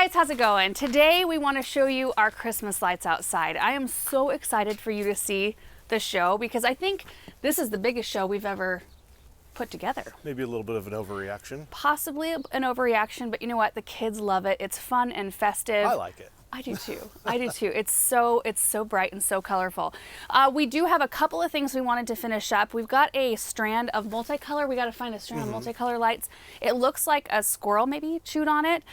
guys, how's it going? Today we want to show you our Christmas lights outside. I am so excited for you to see the show because I think this is the biggest show we've ever put together. Maybe a little bit of an overreaction. Possibly an overreaction, but you know what? The kids love it. It's fun and festive. I like it. I do too. I do too. It's so bright and so colorful. We do have a couple of things we wanted to finish up. We've got a strand of multicolor. We got to find a strand of multicolor lights. It looks like a squirrel maybe chewed on it.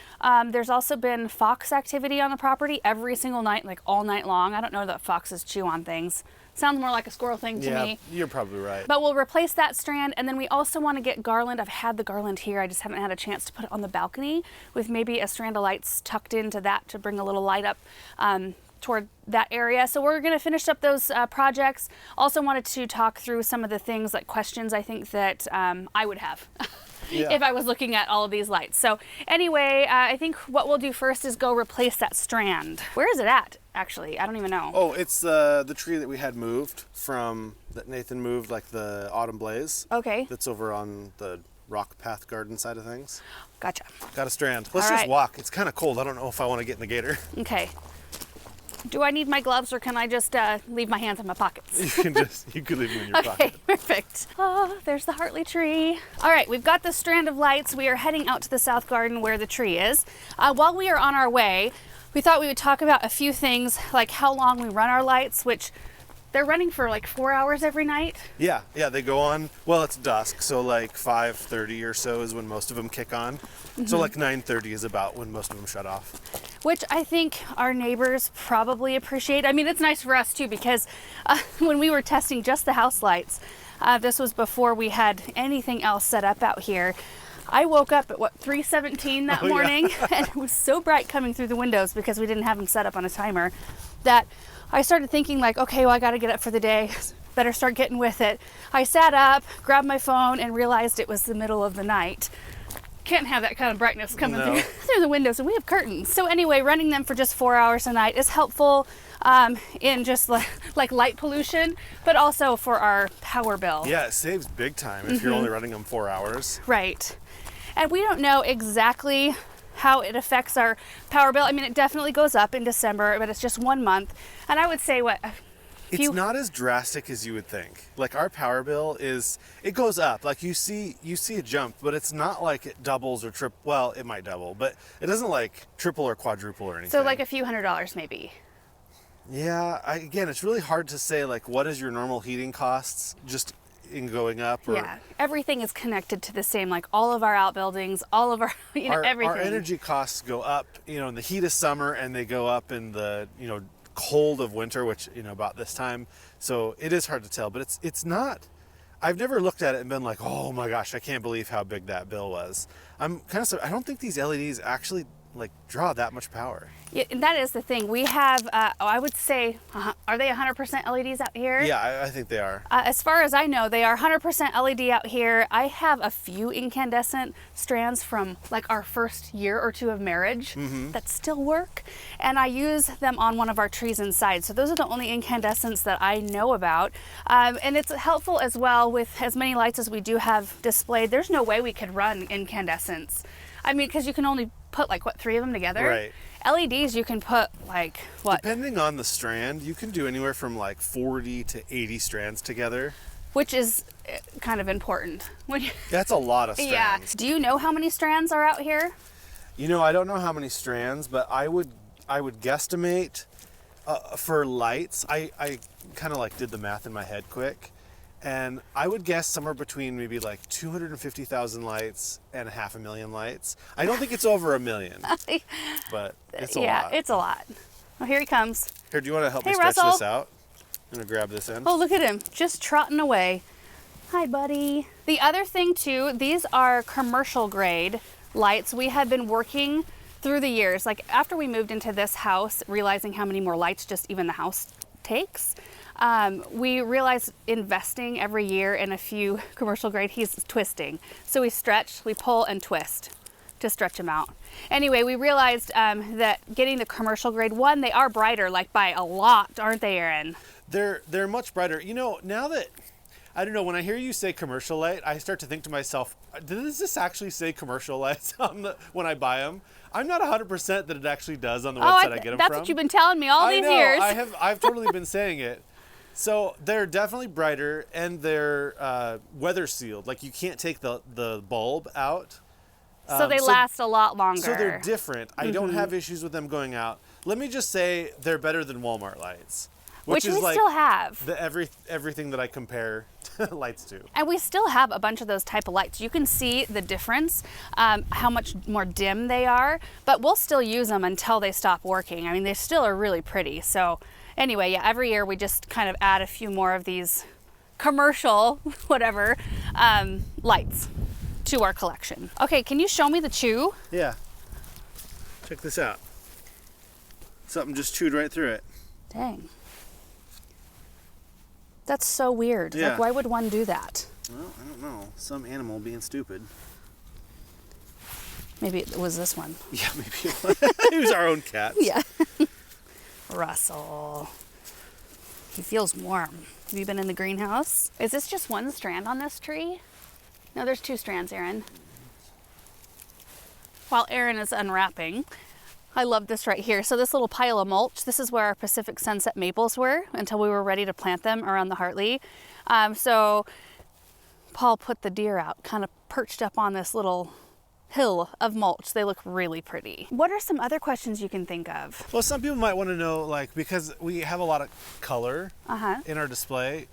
There's also been fox activity on the property every single night, like all night long. I don't know that foxes chew on things. Sounds more like a squirrel thing to me. You're probably right. But we'll replace that strand, and then we also want to get garland. I've had the garland here. I just haven't had a chance to put it on the balcony with maybe a strand of lights tucked into that to bring a little light up toward that area. So we're going to finish up those projects. Also wanted to talk through some of the things, like questions I think that I would have. If I was looking at all of these lights. So anyway, I think what we'll do first is go replace that strand. Where is it at, actually? I don't even know. Oh, it's the tree that we had moved from, that Nathan moved, like the autumn blaze. Okay. That's over on the rock path garden side of things. Gotcha. Got a strand. Let's All just right. walk. It's kind of cold. I don't know if I want to get in the gator. Okay. Do I need my gloves or can I just leave my hands in my pockets? You could leave them in your Okay, pocket. perfect. Oh, there's the Hartley tree. All right, we've got the strand of lights. We are heading out to the south garden where the tree is. While we are on our way, we thought we would talk about a few things, like how long we run our lights, which they're running for like 4 hours every night. Yeah, they go on. Well, it's dusk, so like 5:30 or so is when most of them kick on. So like 9:30 is about when most of them shut off. Which I think our neighbors probably appreciate. I mean, it's nice for us too, because when we were testing just the house lights, this was before we had anything else set up out here. I woke up at 3:17 that morning, and it was so bright coming through the windows because we didn't have them set up on a timer, that I started thinking like, okay, well, I got to get up for the day. Better start getting with it. I sat up, grabbed my phone, and realized it was the middle of the night. Can't have that kind of brightness coming through the windows, and we have curtains. So anyway, running them for just 4 hours a night is helpful in just like light pollution, but also for our power bill. Yeah, it saves big time if you're only running them 4 hours. Right. And we don't know exactly how it affects our power bill. I mean, it definitely goes up in December, but it's just 1 month. And I would say It's not as drastic as you would think. Like our power bill it goes up. Like you see a jump, but it's not like it doubles or triple. Well, it might double, but it doesn't like triple or quadruple or anything. So like a few $100s maybe. Yeah, again, it's really hard to say like what is your normal heating costs just in going up. Or, yeah, everything is connected to the same, like all of our outbuildings, all of our, everything. Our energy costs go up, in the heat of summer, and they go up in the, cold of winter, which, about this time. So it is hard to tell, but it's not, I've never looked at it and been like, oh my gosh, I can't believe how big that bill was. I'm kind of, I don't think these LEDs actually like draw that much power. Yeah, and that is the thing. We have, I would say, are they 100% LEDs out here? Yeah, I think they are. As far as I know, they are 100% LED out here. I have a few incandescent strands from like our first year or two of marriage that still work, and I use them on one of our trees inside. So those are the only incandescents that I know about, and it's helpful as well with as many lights as we do have displayed. There's no way we could run incandescents. I mean, because you can only put like 3 of them together. Right. LEDs you can put like what? Depending on the strand, you can do anywhere from like 40 to 80 strands together. Which is kind of important. That's a lot of strands. Yeah. Do you know how many strands are out here? I don't know how many strands, but I would guesstimate for lights. I kind of like did the math in my head quick. And I would guess somewhere between maybe like 250,000 lights and 500,000 lights. I don't think it's over 1 million, but it's a lot. Yeah, it's a lot. Well, here he comes. Here, do you want to help me Hey, stretch Russell. this out? I'm going to grab this end. Oh, look at him, just trotting away. Hi, buddy. The other thing too, these are commercial grade lights. We have been working through the years, like after we moved into this house, realizing how many more lights just even the house takes. We realized investing every year in a few commercial grade, he's twisting. So we stretch, we pull and twist to stretch them out. Anyway, we realized that getting the commercial grade one, they are brighter, like by a lot, aren't they, Aaron? They're much brighter. Now that, I don't know, when I hear you say commercial light, I start to think to myself, does this actually say commercial lights when I buy them? I'm not 100% that it actually does on the Oh, website I get them that's from. what you've been telling me all I these know, years. I've totally been saying it. So they're definitely brighter, and they're weather sealed. Like you can't take the bulb out. So they last a lot longer. So they're different. I don't have issues with them going out. Let me just say they're better than Walmart lights, which is we like still have. everything that I compare lights to. And we still have a bunch of those type of lights. You can see the difference, how much more dim they are, but we'll still use them until they stop working. I mean, they still are really pretty. So anyway, yeah, every year we just kind of add a few more of these commercial, whatever, lights to our collection. Okay, can you show me the chew? Yeah. Check this out. Something just chewed right through it. Dang. That's so weird. Yeah. Like, why would one do that? Well, I don't know. Some animal being stupid. Maybe it was this one. Yeah, maybe it was our own cat. Yeah. Russell. He feels warm. Have you been in the greenhouse? Is this just one strand on this tree? No, there's 2 strands, Aaron. While Aaron is unwrapping, I love this right here. So this little pile of mulch, this is where our Pacific Sunset maples were until we were ready to plant them around the Hartley. So Paul put the deer out, kind of perched up on this little hill of mulch. They look really pretty. What are some other questions you can think of? Well, some people might want to know, like, because we have a lot of color in our display.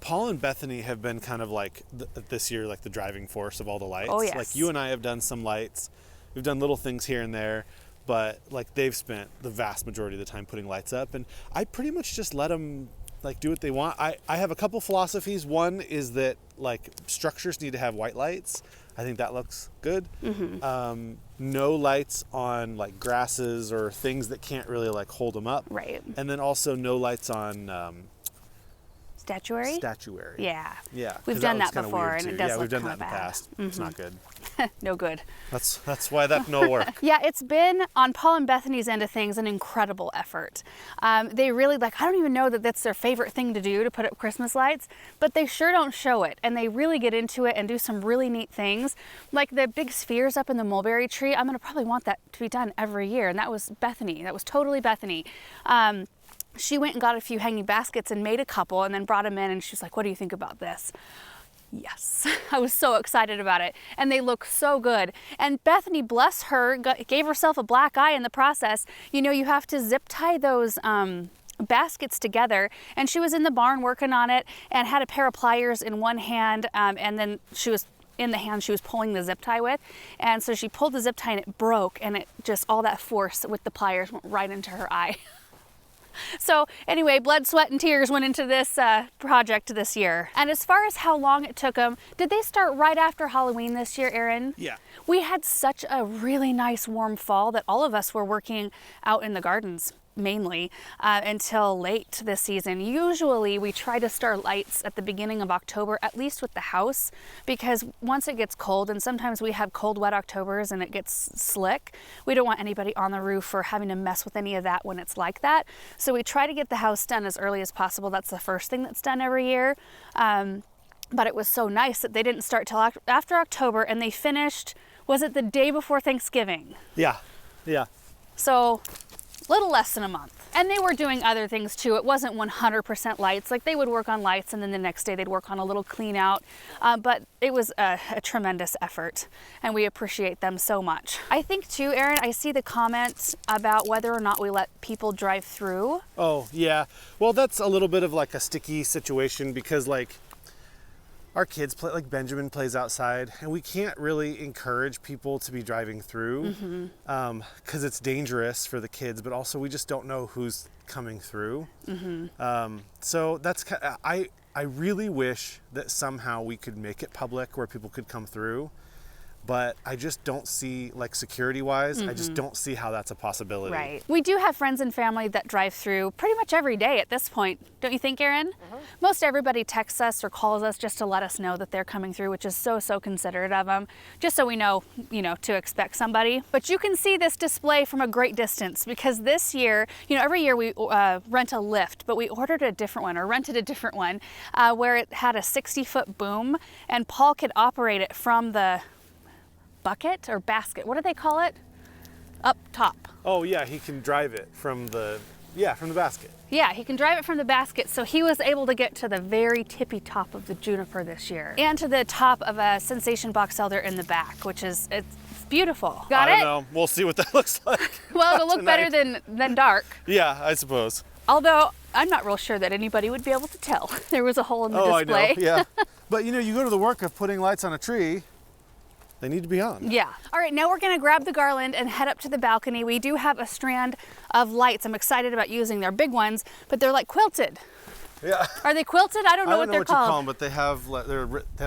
Paul and Bethany have been kind of like this year, like the driving force of all the lights. Oh, yes. Like you and I have done some lights. We've done little things here and there, but like they've spent the vast majority of the time putting lights up, and I pretty much just let them like do what they want. I have a couple philosophies. One is that like structures need to have white lights. I think that looks good. No lights on like grasses or things that can't really like hold them up. Right. And then also no lights on Statuary? Yeah. Yeah. 'cause We've done looks that kinda before, weird, and it too. does Yeah, look we've done kinda that in the bad. past. It's not good. No good. That's why that no work. Yeah, it's been on Paul and Bethany's end of things an incredible effort. They really like, I don't even know that that's their favorite thing to do, to put up Christmas lights, but they sure don't show it, and they really get into it and do some really neat things. Like the big spheres up in the mulberry tree, I'm gonna probably want that to be done every year, and that was Bethany. That was totally Bethany. She went and got a few hanging baskets and made a couple and then brought them in, and she's like, what do you think about this? Yes, I was so excited about it, and they look so good. And Bethany, bless her, gave herself a black eye in the process. You know, you have to zip tie those baskets together, and she was in the barn working on it and had a pair of pliers in one hand, and then she was in the hand she was pulling the zip tie with, and so she pulled the zip tie and it broke, and it just, all that force with the pliers went right into her eye. So anyway, blood, sweat, and tears went into this project this year. And as far as how long it took them, did they start right after Halloween this year, Aaron? Yeah. We had such a really nice warm fall that all of us were working out in the gardens mainly until late this season. Usually we try to start lights at the beginning of October, at least with the house, because once it gets cold, and sometimes we have cold, wet Octobers and it gets slick, we don't want anybody on the roof or having to mess with any of that when it's like that. So we try to get the house done as early as possible. That's the first thing that's done every year. But it was so nice that they didn't start till after October, and they finished, was it the day before Thanksgiving? Yeah. Yeah. So little less than a month. And they were doing other things too. It wasn't 100% lights. Like they would work on lights, and then the next day they'd work on a little clean out. But it was a tremendous effort, and we appreciate them so much. I think too, Aaron, I see the comments about whether or not we let people drive through. Oh, yeah. Well, that's a little bit of like a sticky situation, because like our kids play, like Benjamin plays outside, and we can't really encourage people to be driving through because it's dangerous for the kids, but also we just don't know who's coming through. So that's, I really wish that somehow we could make it public where people could come through, but I just don't see, like security wise, I just don't see how that's a possibility. Right. We do have friends and family that drive through pretty much every day at this point. Don't you think, Aaron? Most everybody texts us or calls us just to let us know that they're coming through, which is so considerate of them, just so we know, to expect somebody. But you can see this display from a great distance, because this year, every year we rent a lift, but we ordered a different one, or rented a different one, where it had a 60-foot boom, and Paul could operate it from the bucket or basket. What do they call it? up top. Oh yeah, he can drive it from the basket. Yeah, he can drive it from the basket, so he was able to get to the very tippy top of the juniper this year, and to the top of a Sensation box elder in the back, which is it's beautiful. Got it? I don't know. We'll see what that looks like. Well, it'll look tonight. better than dark. Yeah, I suppose. Although I'm not real sure that anybody would be able to tell. There was a hole in the display. I know. Yeah. But you know, you go to the work of putting lights on a tree, they need to be on. Yeah. All right, now we're gonna grab the garland and head up to the balcony. We do have a strand of lights I'm excited about using. They're big ones, but they're like quilted. Yeah. Are they quilted? I don't know what they're you called. call them, but they have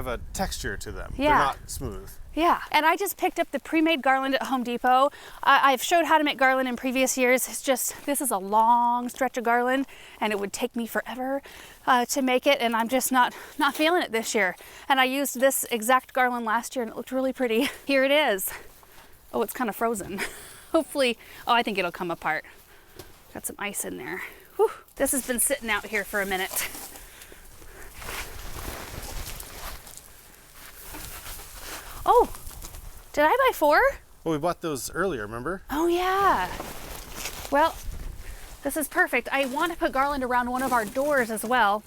a texture to them. Yeah. They're not smooth. Yeah, and I just picked up the pre-made garland at Home Depot. I've showed how to make garland in previous years. It's just, this is a long stretch of garland and it would take me forever to make it, and I'm just not feeling it this year. And I used this exact garland last year and it looked really pretty. Here it is. Oh, it's kind of frozen. Hopefully, oh, I think it'll come apart. Got some ice in there. Whew. This has been sitting out here for a minute. Oh, did I buy 4? Well, we bought those earlier, remember? Oh yeah. Well, this is perfect. I want to put garland around one of our doors as well,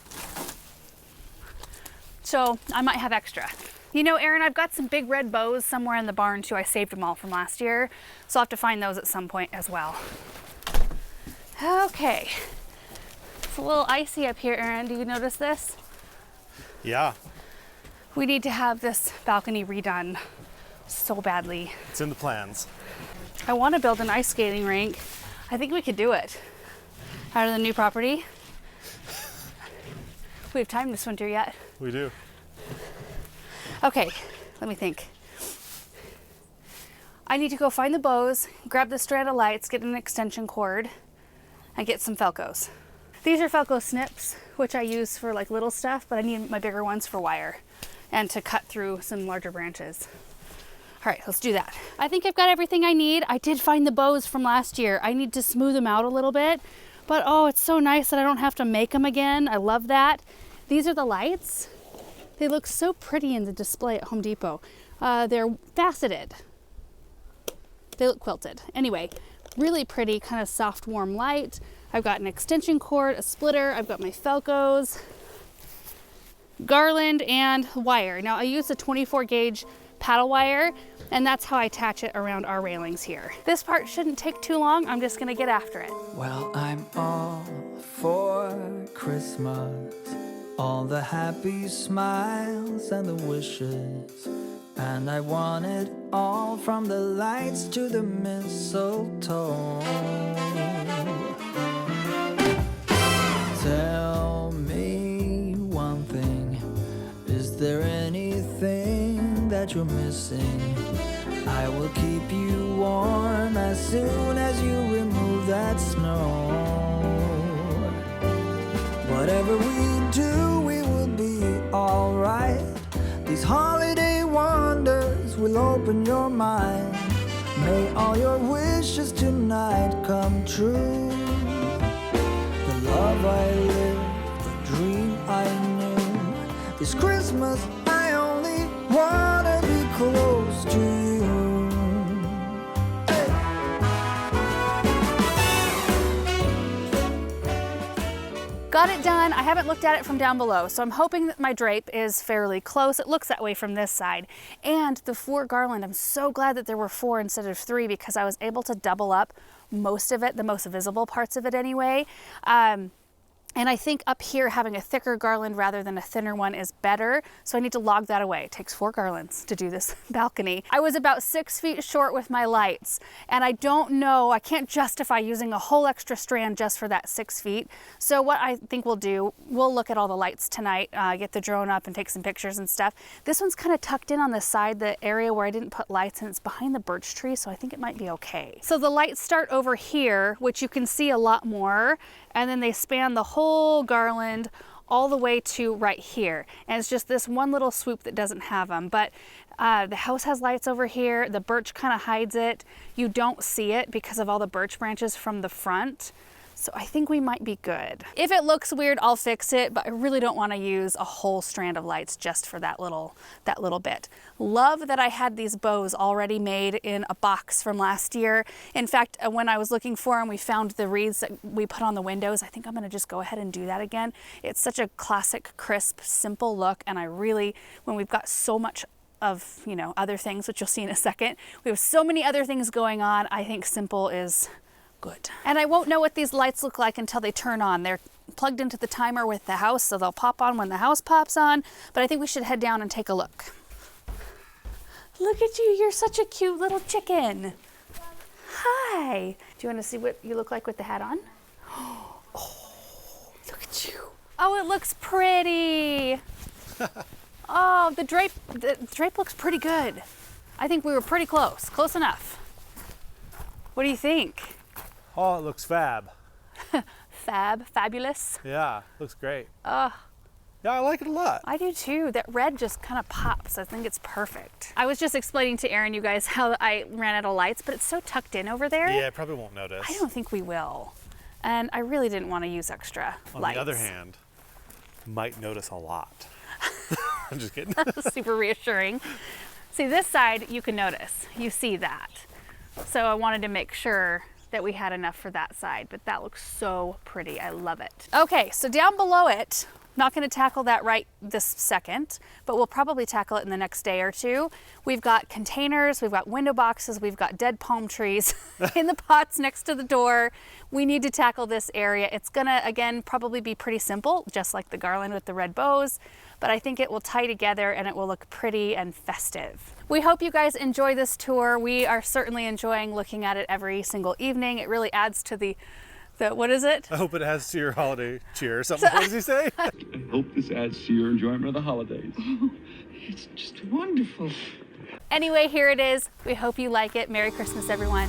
so I might have extra. You know, Erin, I've got some big red bows somewhere in the barn too. I saved them all from last year, so I'll have to find those at some point as well. Okay. It's a little icy up here, Erin. Do you notice this? Yeah. We need to have this balcony redone so badly. It's in the plans. I want to build an ice skating rink. I think we could do it out of the new property. We have time this winter yet. We do. Okay, let me think. I need to go find the bows, grab the strand of lights, get an extension cord, and get some Felcos. These are Felco snips, which I use for like little stuff, but I need my bigger ones for wire and to cut through some larger branches. All right, let's do that. I think I've got everything I need. I did find the bows from last year. I need to smooth them out a little bit, but oh, it's so nice that I don't have to make them again. I love that. These are the lights. They look so pretty in the display at Home Depot. They're faceted. They look quilted. Anyway, really pretty, kind of soft, warm light. I've got an extension cord, a splitter. I've got my Felcos, garland, and wire. Now I use a 24 gauge paddle wire, and that's how I attach it around our railings here. This part shouldn't take too long. I'm just gonna get after it. Well, I'm all for Christmas, all the happy smiles and the wishes, and I want it all from the lights to the mistletoe. Tell me one thing, is there anything that you're missing? I will keep you warm as soon as you remove that snow. Whatever we do, we will be alright. These holiday wonders will open your mind. May all your wishes tonight come true. The love I lived, the dream I knew. This Christmas I only wanna be close to you. Hey. Got it done. I haven't looked at it from down below, so I'm hoping that my drape is fairly close. It looks that way from this side. And the 4 garland, I'm so glad that there were 4 instead of 3, because I was able to double up most of it, the most visible parts of it anyway. And I think up here having a thicker garland rather than a thinner one is better. So I need to log that away. It takes 4 garlands to do this balcony. I was about 6 feet short with my lights, and I don't know, I can't justify using a whole extra strand just for that 6 feet. So what I think we'll do, we'll look at all the lights tonight, get the drone up and take some pictures and stuff. This one's kind of tucked in on the side, the area where I didn't put lights, and it's behind the birch tree, so I think it might be okay. So the lights start over here, which you can see a lot more, and then they span the whole garland all the way to right here. And it's just this one little swoop that doesn't have them. But the house has lights over here. The birch kind of hides it. You don't see it because of all the birch branches from the front. So I think we might be good. If it looks weird, I'll fix it, but I really don't want to use a whole strand of lights just for that little bit. Love that I had these bows already made in a box from last year. In fact, when I was looking for them, we found the wreaths that we put on the windows. I think I'm gonna just go ahead and do that again. It's such a classic, crisp, simple look, and I really, when we've got so much of, you know, other things, which you'll see in a second, we have so many other things going on, I think simple is good. And I won't know what these lights look like until they turn on. They're plugged into the timer with the house, so they'll pop on when the house pops on, but I think we should head down and take a look. Look at you, you're such a cute little chicken. Hi. Do you want to see what you look like with the hat on? Oh, look at you. Oh, it looks pretty. Oh, the drape looks pretty good. I think we were pretty close enough. What do you think? Oh, it looks fab. Fabulous. Yeah, looks great. Yeah, I like it a lot. I do too. That red just kind of pops. I think it's perfect. I was just explaining to Aaron, you guys, how I ran out of lights, but it's so tucked in over there. Yeah, I probably won't notice. I don't think we will. And I really didn't want to use extra lights. On the other hand, might notice a lot. I'm just kidding. Super reassuring. See, this side you can notice. You see that. So I wanted to make sure that we had enough for that side, but that looks so pretty. I love it. Okay, so down below it, not going to tackle that right this second, but we'll probably tackle it in the next day or two. We've got containers, we've got window boxes, we've got dead palm trees in the pots next to the door. We need to tackle this area. It's gonna, again, probably be pretty simple, just like the garland with the red bows, but I think it will tie together and it will look pretty and festive. We hope you guys enjoy this tour. We are certainly enjoying looking at it every single evening. It really adds to the what is it? I hope it adds to your holiday cheer or something. What does he say? I hope this adds to your enjoyment of the holidays. Oh, it's just wonderful. Anyway, here it is. We hope you like it. Merry Christmas, everyone.